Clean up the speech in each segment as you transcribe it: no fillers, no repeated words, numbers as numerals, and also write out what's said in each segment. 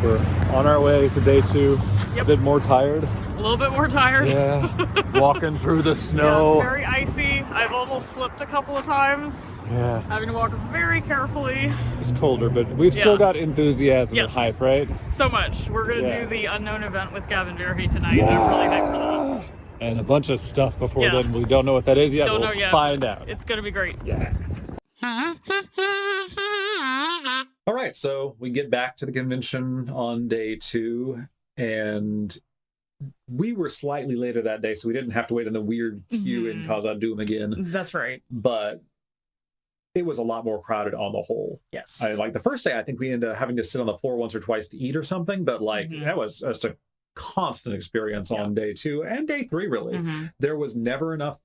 We're on our way to day 2. Yep. A bit more tired. A little bit more tired. Yeah. Walking through the snow. Yeah, it's very icy. I've almost slipped a couple of times. Yeah. Having to walk very carefully. It's colder, but we've still got enthusiasm and hype, right? So much. We're going to do the unknown event with Gavin tonight. Yeah. I'm really hyped for that. And a bunch of stuff before then. We don't know what that is yet. Don't know yet. Find out. It's going to be great. Yeah. All right, so we get back to the convention on day 2, and we were slightly later that day, so we didn't have to wait in the weird queue in Khazad Dûm again. That's right. But it was a lot more crowded on the whole. Yes. Like the first day, I think we ended up having to sit on the floor once or twice to eat or something, but like that was just a constant experience on day 2 and day 3, really. There was never enough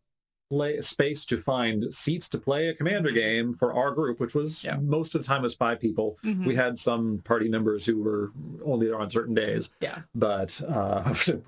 space to find seats to play a Commander game for our group, which was most of the time was 5 people. We had some party members who were only there on certain days. Yeah. But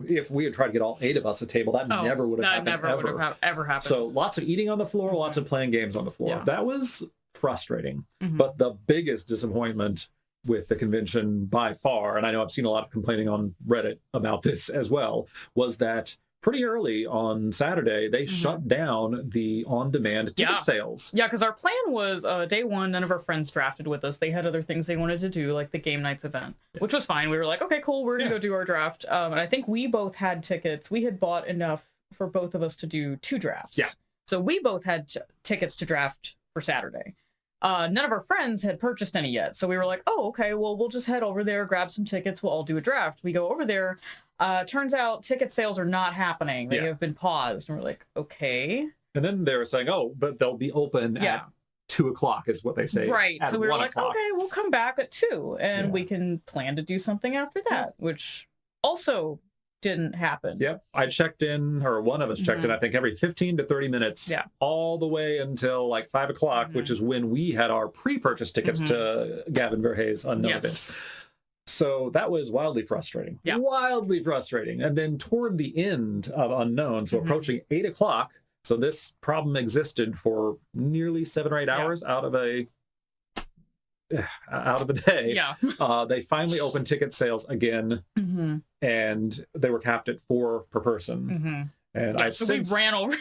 if we had tried to get all 8 of us at a table, that never would have happened. Never would have ever happened. So lots of eating on the floor, lots of playing games on the floor. Yeah. That was frustrating. But the biggest disappointment with the convention by far, and I know I've seen a lot of complaining on Reddit about this as well, was that pretty early on Saturday, they shut down the on-demand ticket sales. Yeah, because our plan was day 1, none of our friends drafted with us. They had other things they wanted to do, like the game nights event, which was fine. We were like, okay, cool, we're going to go do our draft. And I think we both had tickets. We had bought enough for both of us to do 2 drafts. Yeah. So we both had tickets to draft for Saturday. None of our friends had purchased any yet. So we were like, oh, okay, well, we'll just head over there, grab some tickets. We'll all do a draft. We go over there. Turns out ticket sales are not happening. They have been paused. And we're like, okay. And then they were saying, oh, but they'll be open at 2 o'clock is what they say. Right. So we were like, okay, we'll come back at 2 and we can plan to do something after that, which also didn't happen. Yep. I checked in, or one of us checked in, I think every 15 to 30 minutes, all the way until like 5 o'clock, which is when we had our pre-purchase tickets to Gavin Verhey's Unknown event. So that was wildly frustrating. Yeah. Wildly frustrating. And then toward the end of Unknown, so approaching 8 o'clock, so this problem existed for nearly 7 or 8 hours out of the day. Yeah. They finally opened ticket sales again, and they were capped at 4 per person. And I've since, we ran over.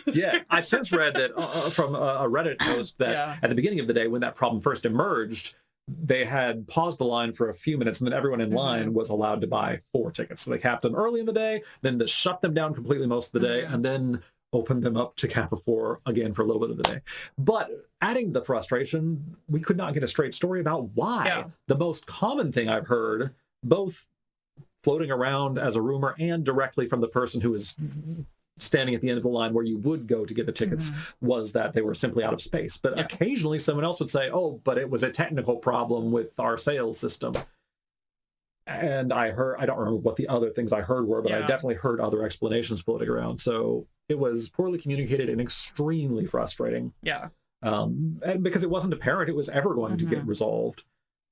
I've since read that from a Reddit post that at the beginning of the day, when that problem first emerged, they had paused the line for a few minutes, and then everyone in line was allowed to buy 4 tickets. So they capped them early in the day, then they shut them down completely most of the day, and then opened them up to cap of 4 again for a little bit of the day. But adding the frustration, we could not get a straight story about why. Yeah. The most common thing I've heard, both floating around as a rumor and directly from the person who is standing at the end of the line where you would go to get the tickets, was that they were simply out of space. But occasionally someone else would say, oh, but it was a technical problem with our sales system. And I don't remember what the other things I heard were, but I definitely heard other explanations floating around. So it was poorly communicated and extremely frustrating. Yeah. And because it wasn't apparent it was ever going to get resolved.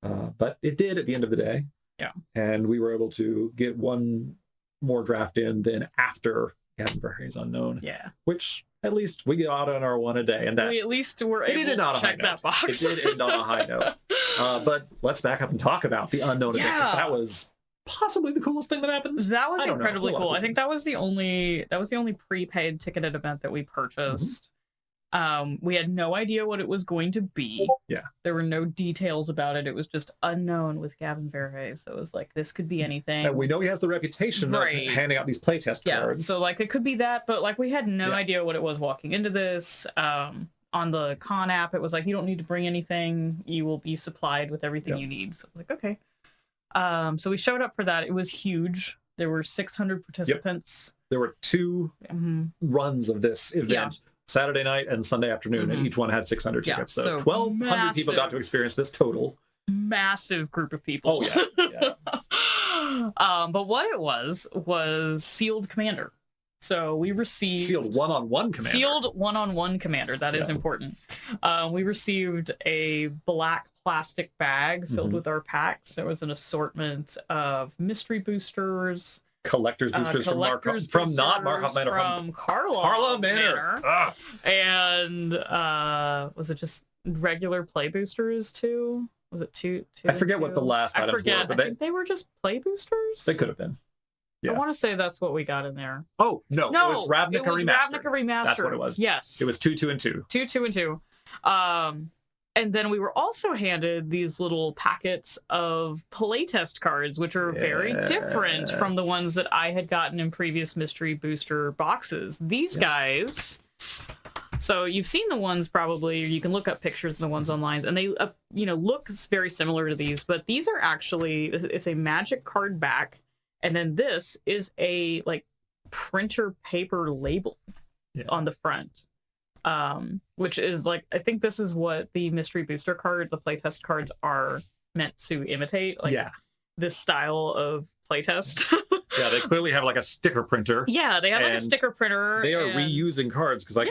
But it did at the end of the day. Yeah. And we were able to get one more draft in then after Gavin Verhey's Unknown. Yeah. Which at least we got on our 1 a day. And that we at least were able to check that box. It did end on a high note. But let's back up and talk about the Unknown event, because that was possibly the coolest thing that happened. That was incredibly cool. I think that was the only prepaid ticketed event that we purchased. We had no idea what it was going to be. Yeah. There were no details about it. It was just Unknown with Gavin Verhey. So it was like, this could be anything. And we know he has the reputation of handing out these playtest cards. So like it could be that, but like we had no idea what it was walking into this. On the con app, it was like, you don't need to bring anything. You will be supplied with everything you need. So I was like, okay. So we showed up for that. It was huge. There were 600 participants. There were 2 runs of this event. Saturday night and Sunday afternoon, and each one had 600 tickets. So 1,200 people got to experience this total. Massive group of people. Oh, yeah. But what it was sealed Commander. So we received... Sealed one-on-one Commander. Sealed one-on-one Commander. That is important. We received a black plastic bag filled with our packs. There was an assortment of mystery boosters, collector's boosters from not Markov Manor, from Carla Manor. And was it just regular play boosters too? Was it two? I forget what the last items were. But I think they were just play boosters. They could have been. Yeah. I want to say that's what we got in there. Oh, no. It was Ravnica Remastered. That's what it was. Yes. It was 2, 2, and 2. 2, 2, and 2. And then we were also handed these little packets of playtest cards, which are very different from the ones that I had gotten in previous mystery booster boxes. These guys... So you've seen the ones probably, or you can look up pictures of the ones online, and they, look very similar to these, but these are actually, it's a magic card back, and then this is a, printer paper label on the front. Which is I think this is what the mystery booster card, the playtest cards are meant to imitate. This style of playtest. Yeah, they clearly have a sticker printer. Yeah, they have a sticker printer. They are reusing cards because I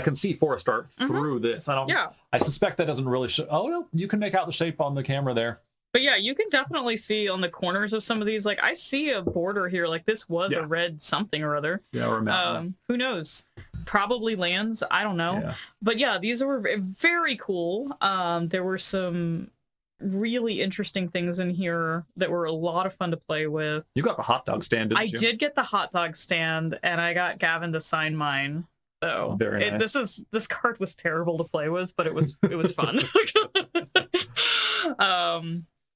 can see Forest art through this. I suspect that doesn't really show. Oh no, you can make out the shape on the camera there. But yeah, you can definitely see on the corners of some of these. I see a border here. This was a red something or other. Yeah, or a mountain. Who knows? Probably lands. I don't know. Yeah. But yeah, these were very cool. There were some really interesting things in here that were a lot of fun to play with. You got the hot dog stand, didn't you? I did get the hot dog stand, and I got Gavin to sign mine. So very nice. This card was terrible to play with, but it was fun.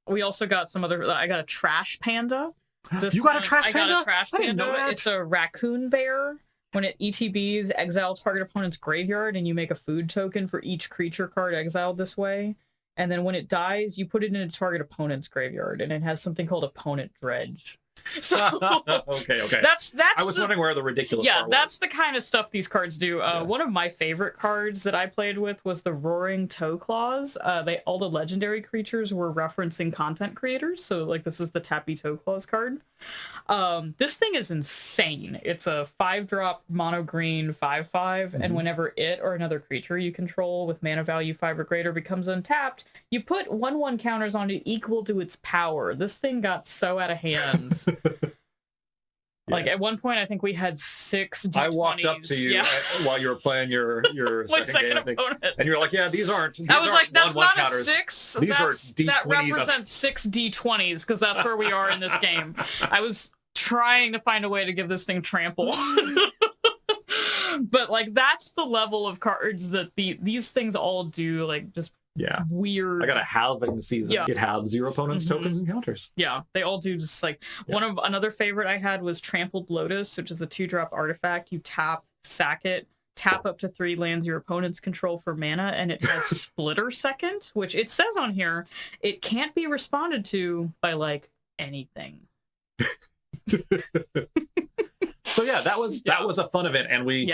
We also got some other. I got a trash panda. You got a trash panda? I got a trash panda. I didn't know that. It's a raccoon bear. When it ETBs, exile target opponent's graveyard, and you make a food token for each creature card exiled this way. And then when it dies, you put it in a target opponent's graveyard, and it has something called Opponent Dredge. So okay. That's I was wondering where the ridiculous part was. That's the kind of stuff these cards do. One of my favorite cards that I played with was the Roaring Toe Claws. All the legendary creatures were referencing content creators. So this is the Tappy Toe Claws card. This thing is insane. It's a 5-drop mono green 5/5, and whenever it or another creature you control with mana value 5 or greater becomes untapped, you put 1/1 counters on it equal to its power. This thing got so out of hand. At one point, I think we had 6 D20s. I walked up to you while you were playing your second game, opponent. And you were like, "Yeah, these aren't." I was like, "That's not counters. A 6. These are D20s." That represents 6 D20s because that's where we are in this game. I was trying to find a way to give this thing trample. But that's the level of cards that these things all do. Weird. I got a halving season. It have 0 opponents, tokens, and counters. Yeah, they all do just another favorite I had was Trampled Lotus, which is a 2-drop artifact. You tap, sack it, tap up to 3 lands your opponents control for mana, and it has Splitter Second, which it says on here it can't be responded to by anything. So yeah, that was a fun event, and we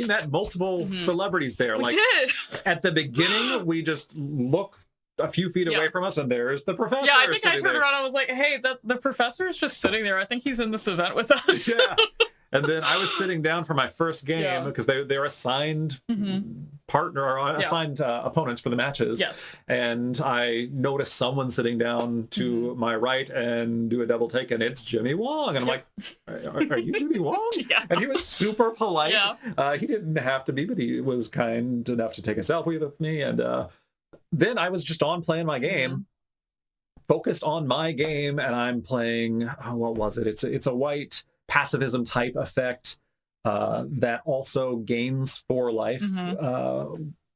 met multiple celebrities there. We did. At the beginning, we just look a few feet away from us, and there's the professor. Yeah, I think I turned around and I was like, "Hey, the professor is just sitting there. I think he's in this event with us." Yeah. And then I was sitting down for my first game because they're assigned partner or assigned opponents for the matches. Yes. And I noticed someone sitting down to my right and do a double take, and it's Jimmy Wong. And I'm like, are you Jimmy Wong? Yeah. And he was super polite. Yeah. He didn't have to be, but he was kind enough to take a selfie with me. And then I was just on playing my game, focused on my game, and I'm playing, what was it? It's a white pacifism type effect that also gains 4 life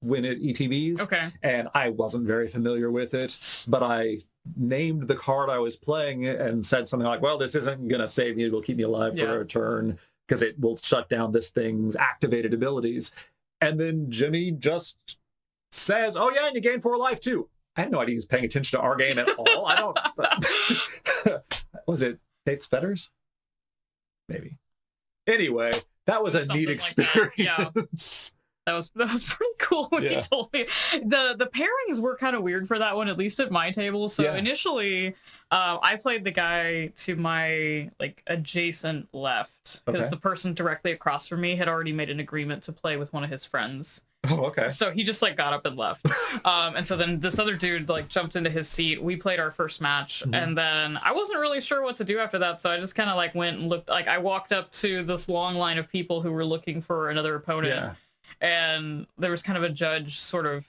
when it ETBs. Okay. And I wasn't very familiar with it, but I named the card I was playing and said something like, well, this isn't going to save me. It will keep me alive for a turn because it will shut down this thing's activated abilities. And then Jimmy just says, oh yeah, and you gain 4 life too. I had no idea he's paying attention to our game at all. I don't... Was it Faith's Fetters? Maybe. Anyway, that was a neat experience. That was pretty cool when he told me. The pairings were kind of weird for that one, at least at my table. So initially, I played the guy to my adjacent left because the person directly across from me had already made an agreement to play with one of his friends. Oh, okay. So he just got up and left. And so then this other dude jumped into his seat. We played our first match, and then I wasn't really sure what to do after that. So I just kind of went and looked. I walked up to this long line of people who were looking for another opponent, and there was kind of a judge sort of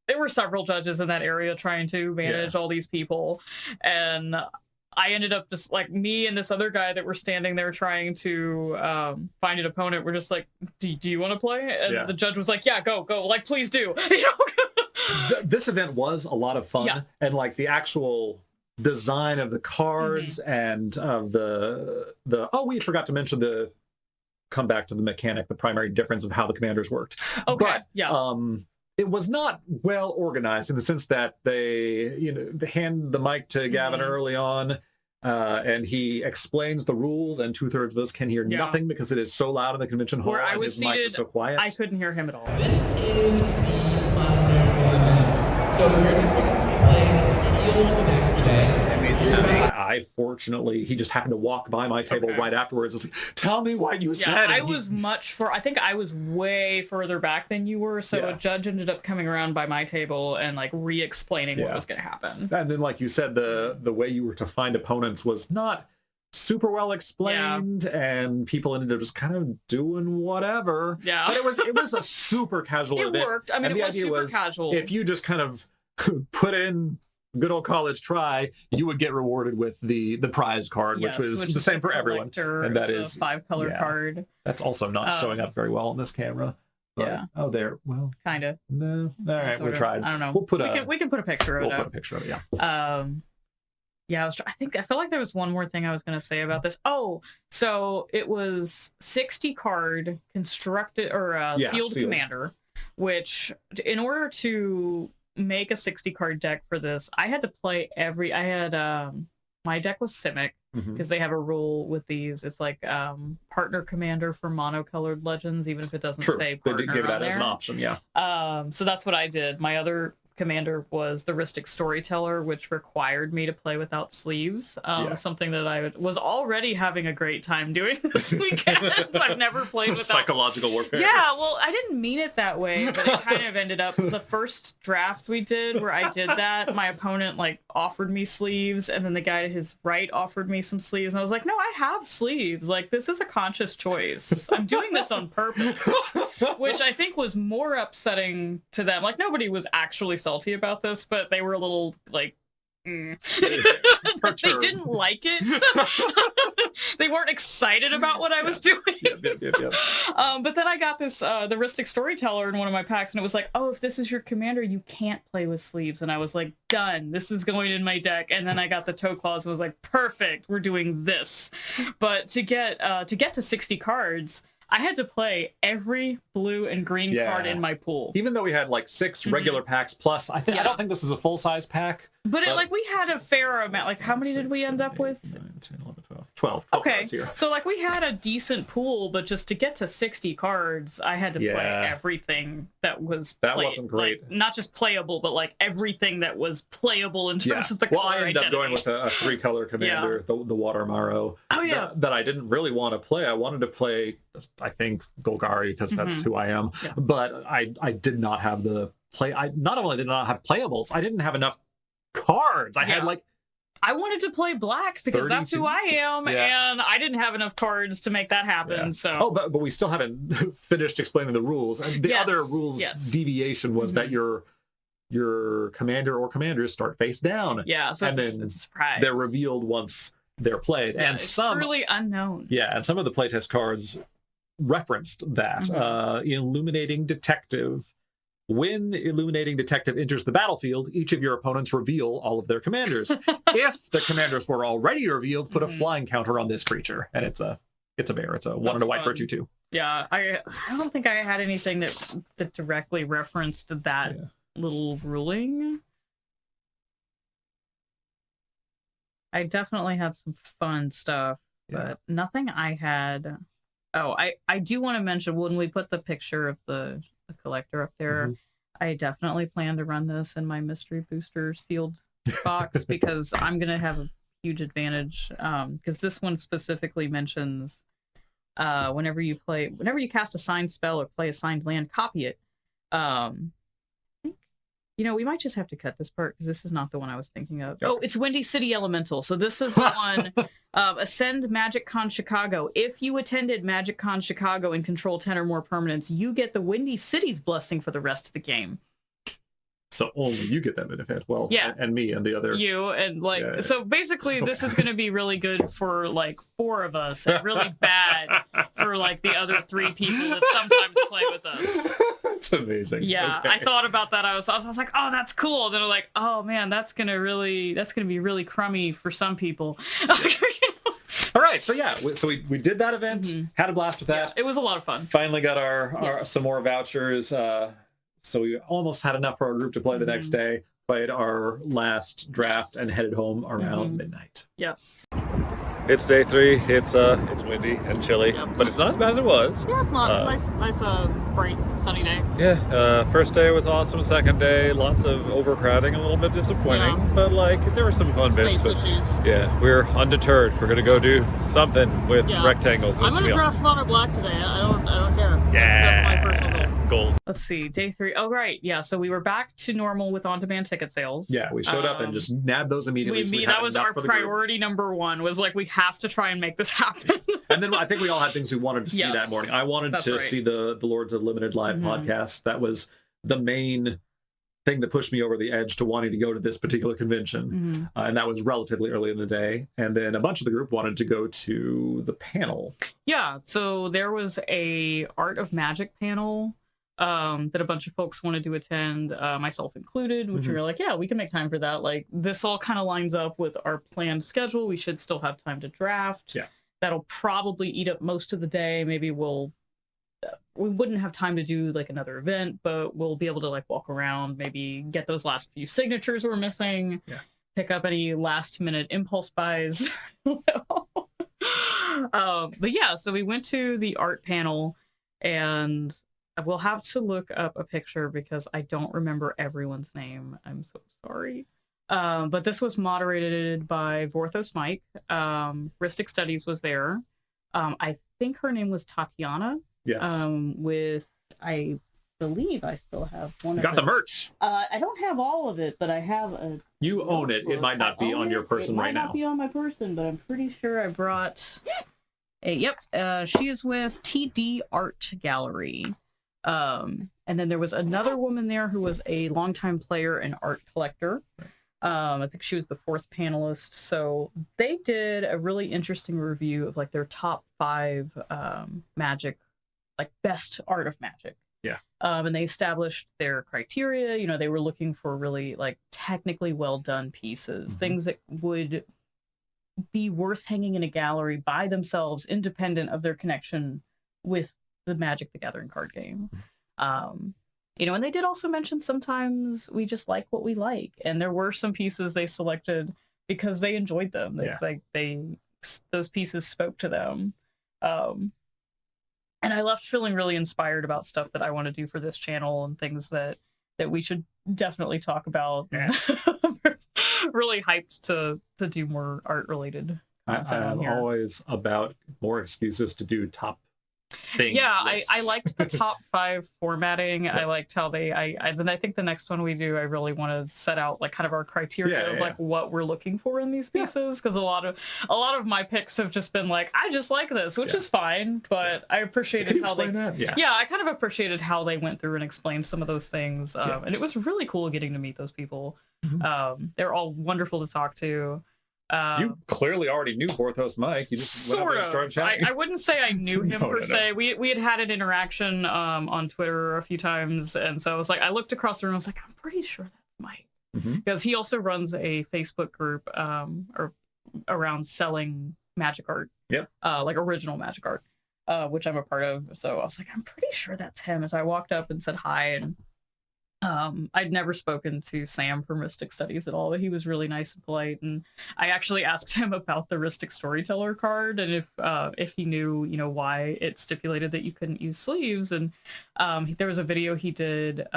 there were several judges in that area trying to manage all these people, and I ended up just like me and this other guy that were standing there trying to find an opponent. We're just like, do you want to play? And the judge was like, yeah, go, like, please do. This event was a lot of fun, and like the actual design of the cards and of the we forgot to mention come back to the mechanic, the primary difference of how the commanders worked. Okay. But, it was not well organized in the sense that they hand the mic to Gavin early on, and he explains the rules, and 2/3 of us can hear nothing because it is so loud in the convention hall. Where I and was his mic seated, was so quiet. I couldn't hear him at all. This is the unknown event. So we're going to be playing sealed deck today. I fortunately, he just happened to walk by my table right afterwards. I was like, tell me what you said. I think I was way further back than you were, so a judge ended up coming around by my table and like re-explaining what was going to happen. And then, like you said, the way you were to find opponents was not super well explained, and people ended up just kind of doing whatever. Yeah. But it was a super casual event. It worked. I mean, and it was super casual. If you just kind of put in good old college try, you would get rewarded with the prize card, which was the same for everyone. And that is a 5-color card. That's also not showing up very well on this camera. But, oh, there. Well, kind of. No. All right, we tried. I don't know. We can put a picture of it. We'll put a picture of it. Yeah. I felt like there was one more thing I was going to say about this. Oh, so it was 60 card constructed or sealed commander, which in order to make a 60 card deck for this, I had to play my deck was Simic, because they have a rule with these. It's like partner commander for monocolored legends, even if it doesn't say partner. They give that as an option, so that's what I did. My other commander was the Rhystic Storyteller, which required me to play without sleeves. Something that I was already having a great time doing this weekend. I've never played without psychological warfare. Yeah, well, I didn't mean it that way, but it kind of ended up the first draft we did where I did that. My opponent like offered me sleeves, and then the guy to his right offered me some sleeves, and I was like, no, I have sleeves. Like, this is a conscious choice. I'm doing this on purpose, which I think was more upsetting to them. Like, nobody was actually salty about this, but they were a little like they didn't like it. They weren't excited about what I was doing. But then I got this the Rhystic Storyteller in one of my packs, and it was like, oh, if this is your commander, you can't play with sleeves. And I was like, done, this is going in my deck. And then I got the toe claws and was like, perfect, we're doing this. But to get to 60 cards, I had to play every blue and green card in my pool. Even though we had like 6 regular packs plus, I don't think this is a full-size pack. But we had a fair amount. Like, how many did we end up with? 9, 10, 11, 12 okay. cards here. So like we had a decent pool, but just to get to 60 cards, I had to play everything that was That wasn't great. Like, not just playable, but like everything that was playable in terms of the color I ended identity. up going with a 3-color commander, the Water Marrow. Oh, yeah. That I didn't really want to play. I wanted to play, I think, Golgari, because that's who I am. Yeah. But I did not have the play. I not only did not have playables, I didn't have enough cards. I had like I wanted to play black because that's who I am, and I didn't have enough cards to make that happen. So, but we still haven't finished explaining the rules. And the other rules deviation was that your commander or commanders start face down. Yeah, so and it's a surprise. They're revealed once they're played, and it's some truly unknown. Yeah, and some of the playtest cards referenced that. Illuminating Detective. When Illuminating Detective enters the battlefield, each of your opponents reveal all of their commanders. If the commanders were already revealed, put a flying counter on this creature, and it's a bear. It's a 1 and a white for a 2/2. Yeah, I don't think I had anything that directly referenced that little ruling. I definitely had some fun stuff, but nothing I had. Oh, I do want to mention when we put the picture of the collector up there, I definitely plan to run this in my mystery booster sealed box because I'm gonna have a huge advantage because this one specifically mentions whenever you cast a signed spell or play a signed land, copy it. I think we might just have to cut this part because this is not the one I was thinking of. Oh, it's Windy City Elemental. So this is the one. Ascend MagicCon Chicago. If you attended MagicCon Chicago and control 10 or more permanents, you get the Windy City's blessing for the rest of the game. So only you get that benefit. Well, Yeah. and me and the other. You and like, Yeah. so basically this is going to be really good for like 4 of us and really bad for like the other 3 people that sometimes play with us. That's amazing. Yeah, Okay. I thought about that. I was like, oh, that's cool. Then I'm like, oh man, that's gonna be really crummy for some people. All right, so yeah, we did that event, had a blast with that. Yeah, it was a lot of fun. Finally got our some more vouchers. So we almost had enough for our group to play the next day. Played our last draft and headed home around midnight. Yes. It's day 3. It's windy and chilly, but it's not as bad as it was. Yeah, it's not. It's nice, bright, sunny day. Yeah. First day was awesome. Second day, lots of overcrowding, a little bit disappointing, but like there were some fun bits. Space issues. Yeah, we're undeterred. We're gonna go do something with rectangles. I'm gonna draft Mono Black today. I don't care. Yeah. That's my personal goal. Goals. Let's see, day 3. Oh, right. Yeah, so we were back to normal with on-demand ticket sales. Yeah, we showed up and just nabbed those immediately. That was our priority number 1, was like, we have to try and make this happen. And then I think we all had things we wanted to see that morning. I wanted to see the Lords of Limited live podcast. That was the main thing that pushed me over the edge to wanting to go to this particular convention. And that was relatively early in the day. And then a bunch of the group wanted to go to the panel. Yeah, so there was a Art of Magic panel that a bunch of folks wanted to attend, myself included, which we were like, yeah, we can make time for that. Like, this all kind of lines up with our planned schedule. We should still have time to draft. Yeah. That'll probably eat up most of the day. Maybe we wouldn't have time to do like another event, but we'll be able to like walk around, maybe get those last few signatures we're missing, pick up any last minute impulse buys. But yeah, so we went to the art panel, and we'll have to look up a picture because I don't remember everyone's name. I'm so sorry. But this was moderated by Vorthos Mike. Ristic Studies was there. I think her name was Tatiana. Yes. With, I believe I still have one. You got the merch. I don't have all of it, but I have a. You own it. It might not be on your person right now. It might not be on my person, but I'm pretty sure I brought. She is with TD Art Gallery. And then there was another woman there who was a longtime player and art collector. I think she was the 4th panelist. So they did a really interesting review of like their top 5 magic, like best art of magic. Yeah. And they established their criteria. You know, they were looking for really like technically well done pieces, things that would be worth hanging in a gallery by themselves, independent of their connection with the Magic the Gathering card game. You know, and they did also mention sometimes we just like what we like, and there were some pieces they selected because they enjoyed them. Those pieces spoke to them. And I left feeling really inspired about stuff that I want to do for this channel and things that we should definitely talk about. Yeah. Really hyped to do more art related. I'm always about more excuses to do top things. Yeah, I liked the top 5 formatting. Yeah. I liked how then I think the next one we do, I really want to set out like kind of our criteria of like what we're looking for in these pieces, because a lot of my picks have just been like, I just like this, which is fine, but I appreciated how they I kind of appreciated how they went through and explained some of those things. And it was really cool getting to meet those people. They're all wonderful to talk to. You clearly already knew Vorthos Mike. You just went over and started chatting. I wouldn't say I knew him per se. We had an interaction on Twitter a few times, and so I was like, I looked across the room. I was like, I'm pretty sure that's Mike, because he also runs a Facebook group or around selling magic art. Yep. Like original magic art, which I'm a part of. So I was like, I'm pretty sure that's him. As I walked up and said hi, and I'd never spoken to Sam from Ristic Studies at all. He was really nice and polite, and I actually asked him about the Ristic Storyteller card and if he knew, you know, why it stipulated that you couldn't use sleeves. And there was a video he did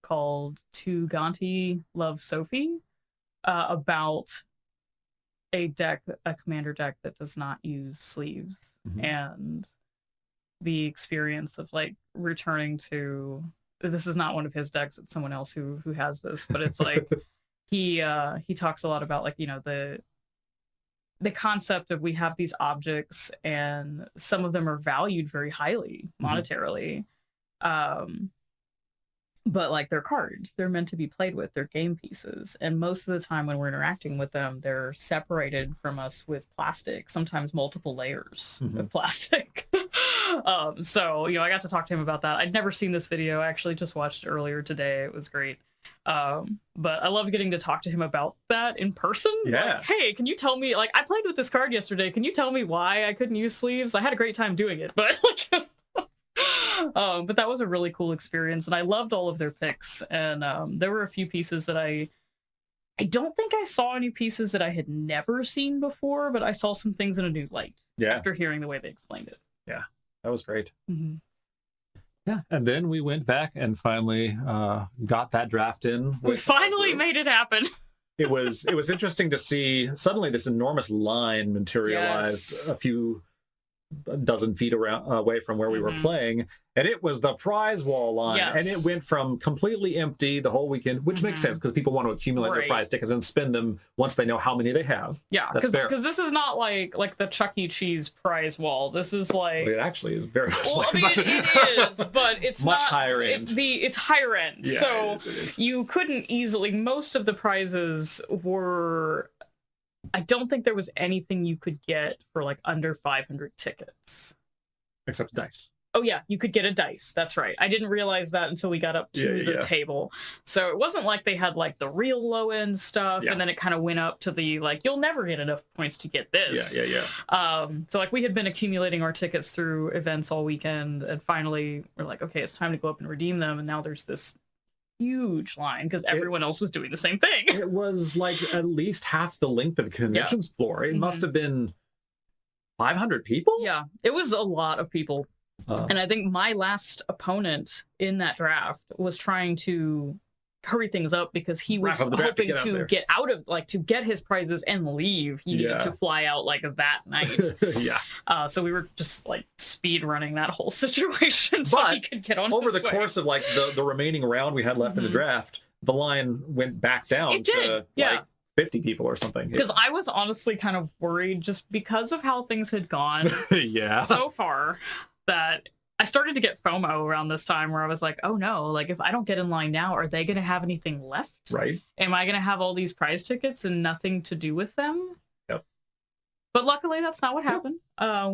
called "To Gonti Love Sophie" about a commander deck that does not use sleeves, and the experience of like returning to. This is not one of his decks, it's someone else who has this, but it's like he talks a lot about like, you know, the concept of we have these objects and some of them are valued very highly monetarily. But like, they're cards, they're meant to be played with, they're game pieces, and most of the time when we're interacting with them, they're separated from us with plastic, sometimes multiple layers of plastic. So I got to talk to him about that. I'd never seen this video. I actually just watched it earlier today. It was great. But I loved getting to talk to him about that in person. Yeah. Like, hey, can you tell me, like, I played with this card yesterday, can you tell me why I couldn't use sleeves? I had a great time doing it, but like but that was a really cool experience, and I loved all of their picks. And there were a few pieces that I don't think I saw any pieces that I had never seen before, but I saw some things in a new light after hearing the way they explained it. Yeah, that was great. Yeah, and then we went back and finally got that draft in. We finally made it happen. It was interesting to see suddenly this enormous line materialized a few dozen feet away from where we were playing, and it was the prize wall line, and it went from completely empty the whole weekend, which makes sense because people want to accumulate their prize tickets and spend them once they know how many they have. Yeah, because this is not like the Chuck E. Cheese prize wall. This is like, it actually is very much I mean, it is, but it's much not higher end. It's higher end. Yeah, so it is. You couldn't easily. Most of the prizes were. I don't think there was anything you could get for like under 500 tickets. Except dice. Oh yeah, you could get a dice. That's right. I didn't realize that until we got up to the table. So it wasn't like they had like the real low end stuff, and then it kind of went up to the like, you'll never get enough points to get this. So like, we had been accumulating our tickets through events all weekend, and finally we're like, okay, it's time to go up and redeem them. And now there's this huge line because everyone else was doing the same thing. It was like at least half the length of the conventions floor. It must have been 500 people. Yeah, it was a lot of people. And I think my last opponent in that draft was trying to hurry things up because he was hoping to get out of, like, to get his prizes and leave. He needed to fly out like that night. So we were just like speed running that whole situation so he could get on over his the way. Course of like the remaining round we had left in the draft, the line went back down to like 50 people or something. Because I was honestly kind of worried just because of how things had gone so far, that I started to get FOMO around this time where I was like, oh no, like if I don't get in line now, are they going to have anything left? Right. Am I going to have all these prize tickets and nothing to do with them? Yep. But luckily that's not what happened.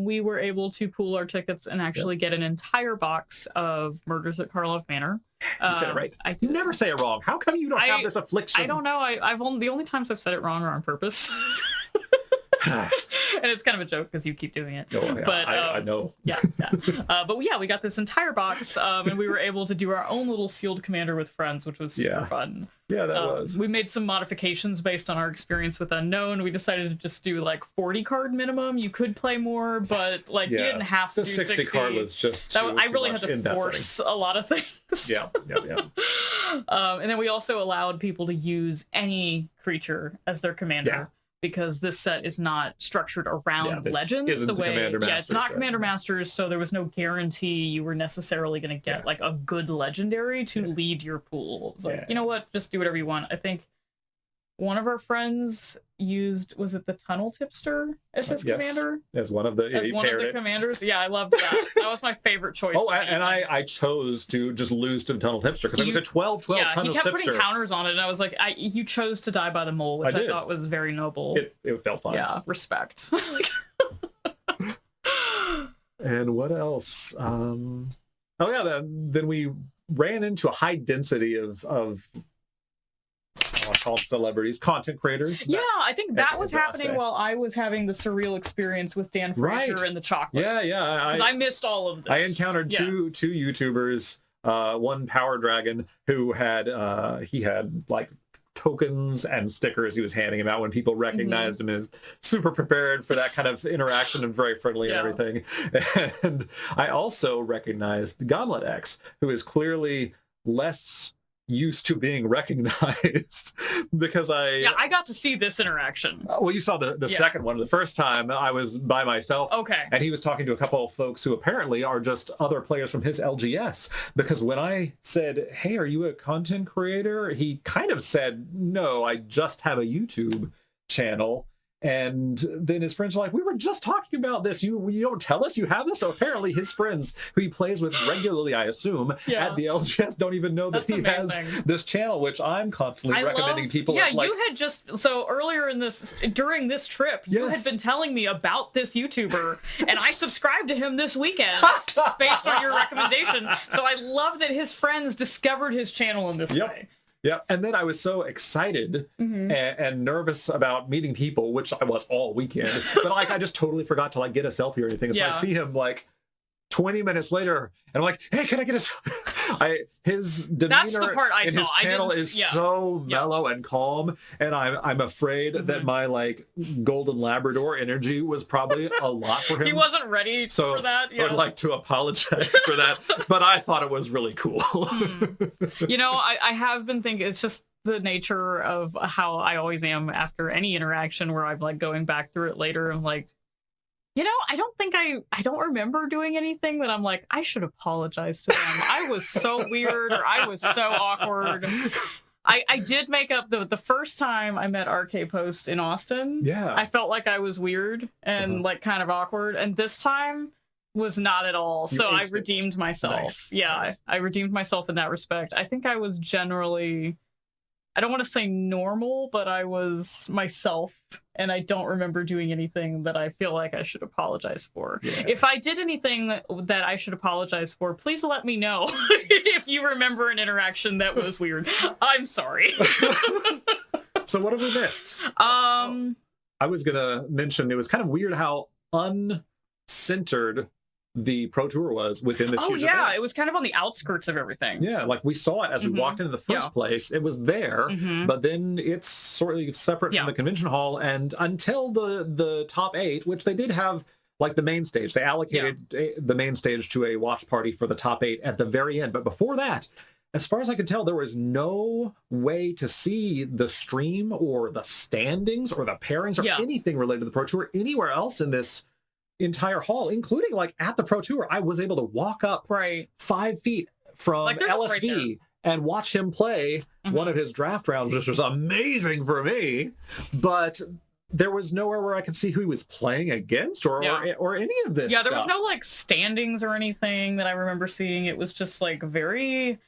We were able to pool our tickets and actually get an entire box of Murders at Karloff Manor. You said it right. You never say it wrong. How come you don't have this affliction? I don't know. The only times I've said it wrong are on purpose. And it's kind of a joke because you keep doing it. Oh, yeah, but I know. But we got this entire box, and we were able to do our own little sealed commander with friends, which was super fun. Yeah, that was. We made some modifications based on our experience with Unknown. We decided to just do like 40 card minimum. You could play more, but like you didn't have to do 60. Card was just I really had to force a lot of things. And then we also allowed people to use any creature as their commander. Because this set is not structured around legends the way it's not Commander Masters, so there was no guarantee you were necessarily going to get like a good legendary to lead your pool. It's like, you know what, just do whatever you want. I think one of our friends used, was it the Tunnel Tipster as his commander? As one of the commanders. Yeah, I loved that. That was my favorite choice. I chose to just lose to the Tunnel Tipster because it was a 12-12 Tunnel Tipster. He kept putting counters on it, and I was like, you chose to die by the mole, which I thought was very noble. It felt fun. Yeah, respect. And what else? Then we ran into a high density of called celebrities, content creators. Yeah, I think that was happening while I was having the surreal experience with Dan Fraser and the chocolate. Yeah. Because I missed all of this. I encountered two YouTubers, one Power Dragon, who had like tokens and stickers he was handing him out when people recognized him as super prepared for that kind of interaction and very friendly and everything. And I also recognized Gauntlet X, who is clearly less used to being recognized because I got to see this interaction. Well, you saw the second one. The first time I was by myself. Okay. And he was talking to a couple of folks who apparently are just other players from his LGS. Because when I said, hey, are you a content creator? He kind of said, no, I just have a YouTube channel. And then his friends are like, we were just talking about this. You don't tell us you have this? So apparently his friends who he plays with regularly, I assume, at the LGS don't even know that he has this channel, which I'm constantly recommending people. Yeah, you had so earlier during this trip, you had been telling me about this YouTuber, and I subscribed to him this weekend based on your recommendation. So I love that his friends discovered his channel in this way. Yeah, and then I was so excited and nervous about meeting people, which I was all weekend. But like, I just totally forgot to like get a selfie or anything. So I see him like 20 minutes later, and I'm like, "Hey, can I get a selfie?" His demeanor in his channel is so mellow and calm, and I'm afraid that my like golden Labrador energy was probably a lot for him. He wasn't ready for that. I would like to apologize for that, but I thought it was really cool. You know, I have been thinking it's just the nature of how I always am after any interaction where I'm like going back through it later and like, you know, I don't remember doing anything that I'm like, I should apologize to them. I was so weird, or I was so awkward. I did make up the first time I met RK Post in Austin. Yeah. I felt like I was weird and like kind of awkward. And this time was not at all. So I redeemed myself. Nice. Nice. I redeemed myself in that respect. I think I was generally, I don't want to say normal, but I was myself, and I don't remember doing anything that I feel like I should apologize for. Yeah. If I did anything that I should apologize for, please let me know if you remember an interaction that was weird. I'm sorry. So what have we missed? I was going to mention it was kind of weird how uncentered the Pro Tour was within this huge event. It was kind of on the outskirts of everything. Yeah, like we saw it as we walked into the first place. It was there, but then it's sort of separate from the convention hall. And until the top 8, which they did have like the main stage, they allocated the main stage to a watch party for the top 8 at the very end. But before that, as far as I could tell, there was no way to see the stream or the standings or the pairings or anything related to the Pro Tour anywhere else in this entire hall, including like at the Pro Tour. I was able to walk up 5 feet from like LSV and watch him play one of his draft rounds, which was amazing for me. But there was nowhere where I could see who he was playing against or any of this stuff. There was no like standings or anything that I remember seeing. It was just like very,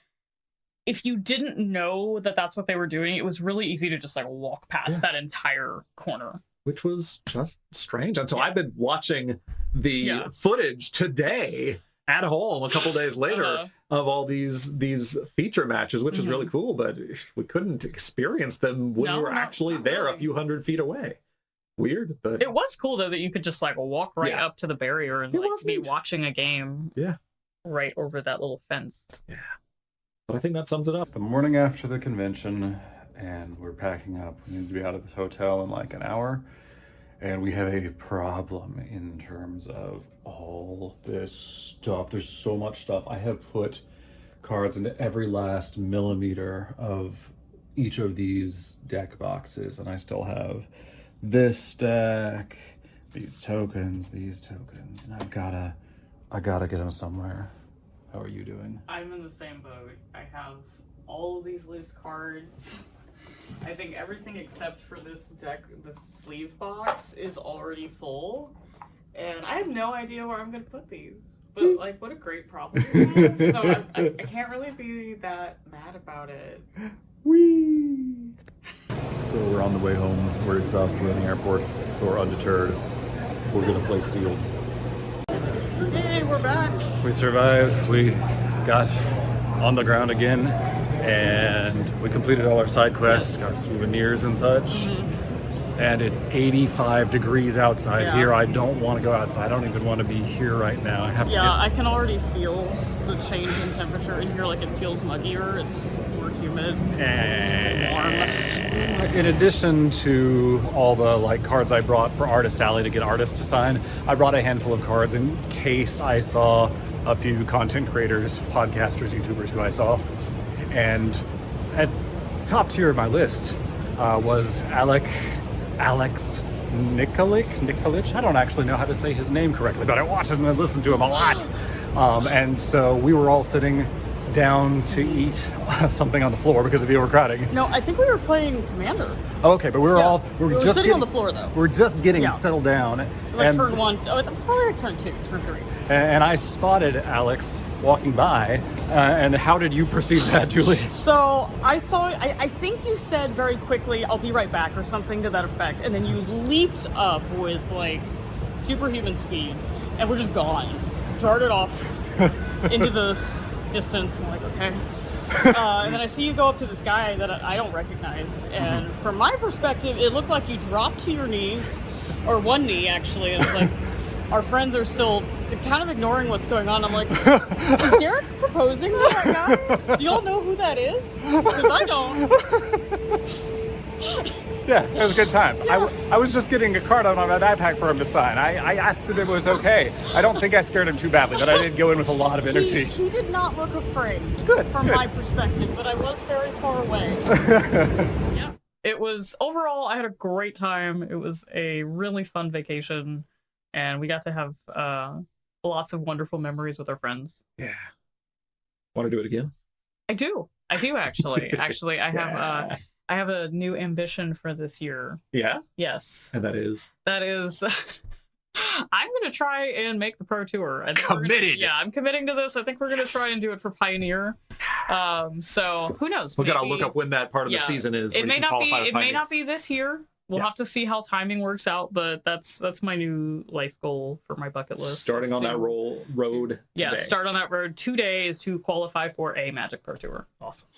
if you didn't know that that's what they were doing, it was really easy to just like walk past that entire corner, which was just strange. And so I've been watching the footage today at home a couple days later of all these feature matches, which is really cool, but we couldn't experience them when we were actually there a few hundred feet away. Weird, but it was cool though that you could just like walk up to the barrier and like be watching a game right over that little fence. Yeah. But I think that sums it up. It's the morning after the convention, and we're packing up. We need to be out of this hotel in like an hour, and we have a problem in terms of all this stuff. There's so much stuff. I have put cards into every last millimeter of each of these deck boxes, and I still have this stack, these tokens, and I gotta get them somewhere. How are you doing? I'm in the same boat. I have all of these loose cards. I think everything except for this deck, the sleeve box, is already full. And I have no idea where I'm going to put these. But, like, what a great problem to have. So I can't really be that mad about it. Whee! So we're on the way home. We're exhausted in the airport, but we're undeterred. We're going to play sealed. Hey, we're back. We survived. We got on the ground again, and we completed all our side quests, got souvenirs and such. And it's 85 degrees outside here. I don't want to go outside. I don't even want to be here right now. I have to I can already feel the change in temperature in here. Like, it feels muggier. It's just more humid. In addition to all the like cards I brought for Artist Alley to get artists to sign, I brought a handful of cards in case I saw a few content creators, podcasters, YouTubers who I saw. And at top tier of my list was Alex Nikolic. I don't actually know how to say his name correctly, but I watched him and listened to him a lot. And so we were all sitting down to eat something on the floor because of the overcrowding. No, I think we were playing Commander. Oh, okay, but we were just just sitting on the floor though. We're just getting settled down. It was like turn 1. Oh, it was probably like turn 2, turn 3. And I spotted Alex walking by. And how did you perceive that, Julie? So I saw, I think you said very quickly, "I'll be right back," or something to that effect, and then you leaped up with like superhuman speed, and we're just gone. Darted off into the distance. I'm like, okay. And then I see you go up to this guy that I don't recognize, and from my perspective, it looked like you dropped to your knees, or one knee actually, and it's like, our friends are still kind of ignoring what's going on. I'm like, is Derek proposing to that guy? Do y'all know who that is? Because I don't. Yeah, it was a good time. Yeah. I was just getting a card on my backpack for him to sign. I asked him if it was okay. I don't think I scared him too badly, but I did go in with a lot of energy. He did not look afraid. Good. From my perspective, but I was very far away. Yeah. It was, overall, I had a great time. It was a really fun vacation, and we got to have lots of wonderful memories with our friends. Yeah. Want to do it again? I do actually. Actually, I have a new ambition for this year. Yeah? Yes. And that is? I'm going to try and make the Pro Tour. Committed! I'm committing to this. I think we're going to try and do it for Pioneer. So, who knows? We've got to look up when that part of the season is. It may not be this year. We'll have to see how timing works out, but that's my new life goal for my bucket list. Starting on that road today. Yeah, start on that road 2 days to qualify for a Magic Pro Tour. Awesome.